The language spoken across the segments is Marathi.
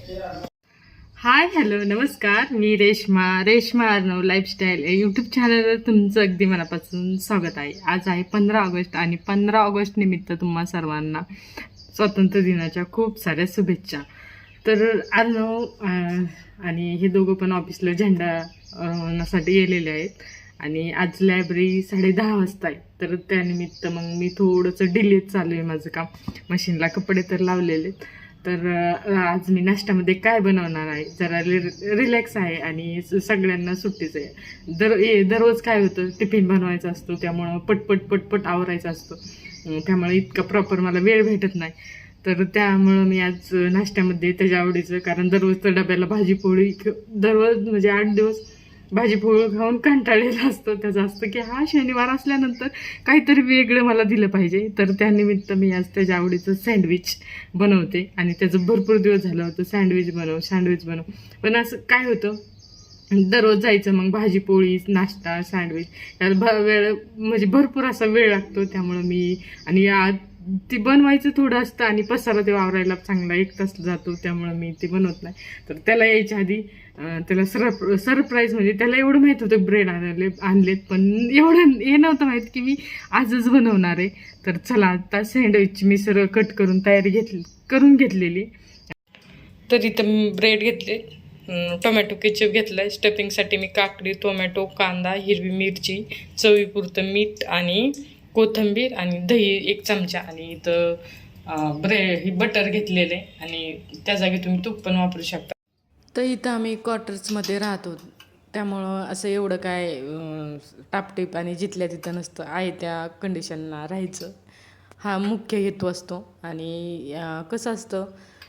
हाय हॅलो नमस्कार, मी रेश्मा अर्णव लाईफस्टाईल या यूट्यूब चॅनलवर तुमचं अगदी मनापासून स्वागत आहे. आज आहे 15 ऑगस्ट आणि 15 ऑगस्ट निमित्त तुम्हा सर्वांना स्वातंत्र्य दिनाच्या खूप साऱ्या शुभेच्छा. तर अर्णव आणि हे दोघं पण ऑफिसला झेंडा रोवण्यासाठी गेलेले आहेत आणि आज लायब्ररी 10:30 वाजता आहे. तर त्यानिमित्त मग मी थोडंसं डिलेच चालू आहे माझं काम. मशीनला कपडे तर लावलेले. तर आज मी नाश्त्यामध्ये काय बनवणार आहे, जरा रिलॅक्स आहे आणि सगळ्यांना सुट्टीच आहे. दररोज काय होतं, टिफिन बनवायचा असतो, त्यामुळं पटपट आवरायचा असतो, त्यामुळे इतकं प्रॉपर मला वेळ भेटत नाही. तर त्यामुळं मी आज नाश्त्यामध्ये त्याच्या आवडीचं, कारण दररोज तर डब्याला भाजीपोळी दररोज म्हणजे 8 दिवस भाजीपोळी खाऊन कंटाळलेला असतो. त्याचं असतं की हा शनिवार असल्यानंतर काहीतरी वेगळं मला दिलं पाहिजे. तर त्यानिमित्त मी आज त्याच्या आवडीचं सँडविच बनवते आणि त्याचं भरपूर दिवस झालं होतं सँडविच बनव. पण असं काय होतं, दररोज जायचं, मग भाजीपोळी नाश्ता सँडविच याला वेळ म्हणजे भरपूर असा वेळ लागतो. त्यामुळं मी आणि ती बनवायचं थोडं असतं आणि पसारा ते वावरायला चांगला 1 तास जातो, त्यामुळं मी ते बनवत नाही. तर त्याला यायच्या आधी त्याला सरप्राईज म्हणजे त्याला एवढं माहीत होतं ब्रेड आणलेत, पण एवढं हे नव्हतं माहीत की मी आजच बनवणार आहे. तर चला आता सँडविचची मी सरळ कट करून तयारी करून घेतलेली. तर इथं मी ब्रेड घेतले, टोमॅटो केचप घेतला आहे. स्टफिंगसाठी मी काकडी, टोमॅटो, कांदा, हिरवी मिरची, चवीपुरतं मीठ आणि कोथिंबीर आणि दही 1 चमचा आणि इथं ही बटर घेतलेलं आहे आणि त्या जागी तुम्ही तूप पण वापरू शकता. तर इथं आम्ही क्वार्टर्समध्ये राहतो, त्यामुळं असं एवढं काय टापटीप आणि जिथल्या तिथं नसतं, आहे त्या कंडिशनला राहायचं हा मुख्य हेतू असतो. आणि कसं असतं,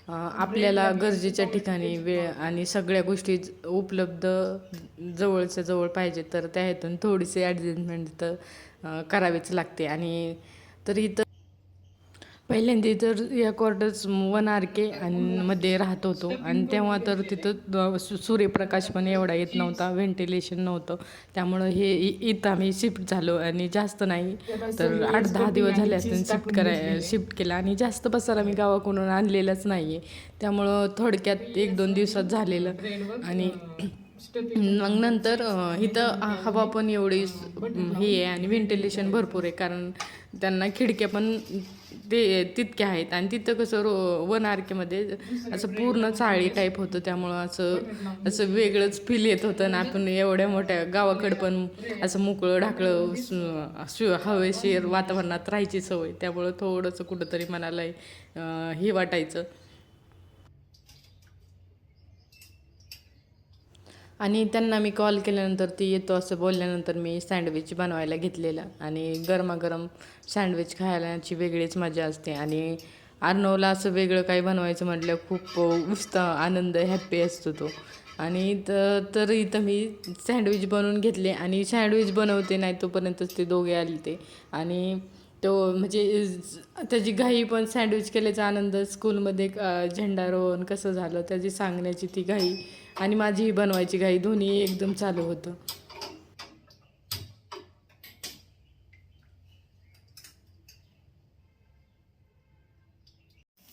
आपल्याला गरजेच्या ठिकाणी वेळ आणि सगळ्या गोष्टी उपलब्ध जवळच्या जवळ पाहिजे, तर त्या हेतून थोडीशी ॲडजस्टमेंट तर करावीच लागते. आणि तर इथं पहिल्यांदा तर या क्वार्टर्स 1 RK आणि मध्ये राहत होतो, आणि तेव्हा तर तिथं सूर्यप्रकाश पण एवढा येत नव्हता, व्हेंटिलेशन नव्हतं. त्यामुळं इथं आम्ही शिफ्ट झालो आणि जास्त नाही तर 8-10 दिवस झाले असतील शिफ्ट केला. आणि जास्त पसारा मी गावाकडून आणलेलाच नाही आहे, त्यामुळं थोडक्यात 1-2 दिवसात झालेलं. आणि मग नंतर इथं हवा पण एवढी हे आहे आणि व्हेंटिलेशन भरपूर आहे, कारण त्यांना खिडक्या पण ते तितक्या आहेत. आणि तिथं कसं 1 RKमध्ये असं पूर्ण चाळी टाईप होतं, त्यामुळं असं वेगळंच फील येत होतं. आणि आपण एवढ्या मोठ्या गावाकडं पण असं मोकळं ढाकळं हवेशीर वातावरणात राहायची सवय, त्यामुळं थोडंसं कुठंतरी मनाला हे वाटायचं. आणि त्यांना मी कॉल केल्यानंतर ती येतो असं बोलल्यानंतर मी सँडविच बनवायला घेतलेलं, आणि गरमागरम सँडविच खायलाची वेगळीच मजा असते. आणि अर्णवला असं वेगळं काही बनवायचं म्हटलं खूप उत्साह, आनंद, हॅप्पी असतो तो. आणि तर इथं मी सँडविच बनवून घेतले, आणि सँडविच बनवते नाही तोपर्यंतच ते दोघे आले ते. आणि तो म्हणजे त्याची घाई पण, सँडविच केल्याचा आनंद, स्कूलमध्ये झेंडारोहण कसं झालं त्याची सांगण्याची ती घाई, आणि माझी बनवायची घाई, दोन्ही एकदम चालू होतं.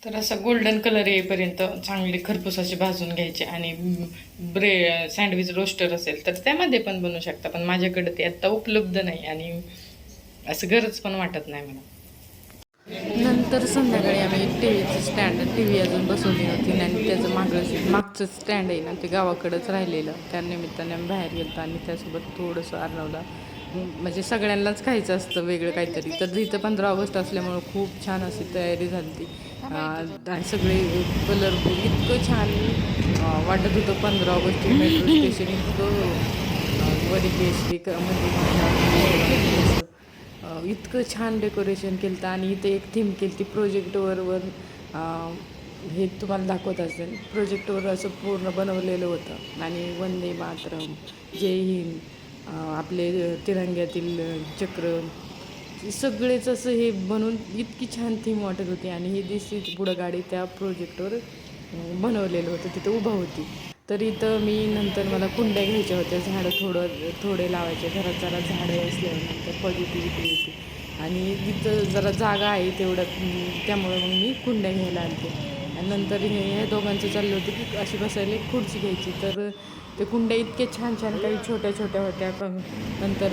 तर असं गोल्डन कलर येईपर्यंत चांगले खरपूस असे भाजून घ्यायचे. आणि सँडविच रोस्टर असेल तर त्यामध्ये पण बनवू शकता, पण माझ्याकडे ते आत्ता उपलब्ध नाही आणि असं गरज पण वाटत नाही मला. नंतर संध्याकाळी आम्ही टी व्ही अजून बसवली नव्हती, आणि त्याचं मागचं स्टँड आहे ना ते गावाकडंच राहिलेलं, त्या निमित्ताने आम्ही बाहेर गेलो. आणि त्यासोबत थोडंसं अर्णवला म्हणजे सगळ्यांनाच खायचं असतं वेगळं काहीतरी. तर इथं 15 ऑगस्ट असल्यामुळं खूप छान अशी तयारी झाली ती, आणि सगळे कलरफुल, इतकं छान वाटत होतं. 15 ऑगस्ट मेट्रो स्टेशन इतकं वरी केसरी म्हणजे इतकं छान डेकोरेशन केलं होतं. आणि इथे एक थीम केली ती प्रोजेक्टवर हे तुम्हाला दाखवत असेल, प्रोजेक्टवर असं पूर्ण बनवलेलं होतं. आणि वंदे मातरम, जय हिंद, आपले तिरंग्यातील चक्र, सगळेच असं हे बनवून इतकी छान थीम वाटत होती. आणि ही दिसती पुढं गाडी त्या प्रोजेक्टवर बनवलेलं होतं, तिथं उभं होती. तर इथं मी नंतर मला कुंड्या घ्यायच्या होत्या, झाडं थोडे लावायचे, घरात जरा झाडं असल्यानंतर पॉझिटिव्हिटी येते. आणि तिथं जरा जागा आहे तेवढं, त्यामुळं मग मी कुंड्या घ्यायला आलते. आणि नंतर हे दोघांचं चाललं होतं की अशी बसायला एक खुर्ची घ्यायची. तर ते कुंड्या इतके छान छान, काही छोट्या छोट्या होत्या, नंतर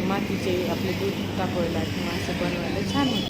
मातीचे आपले दूध तापवायला किंवा असं बनवायला छान होतं.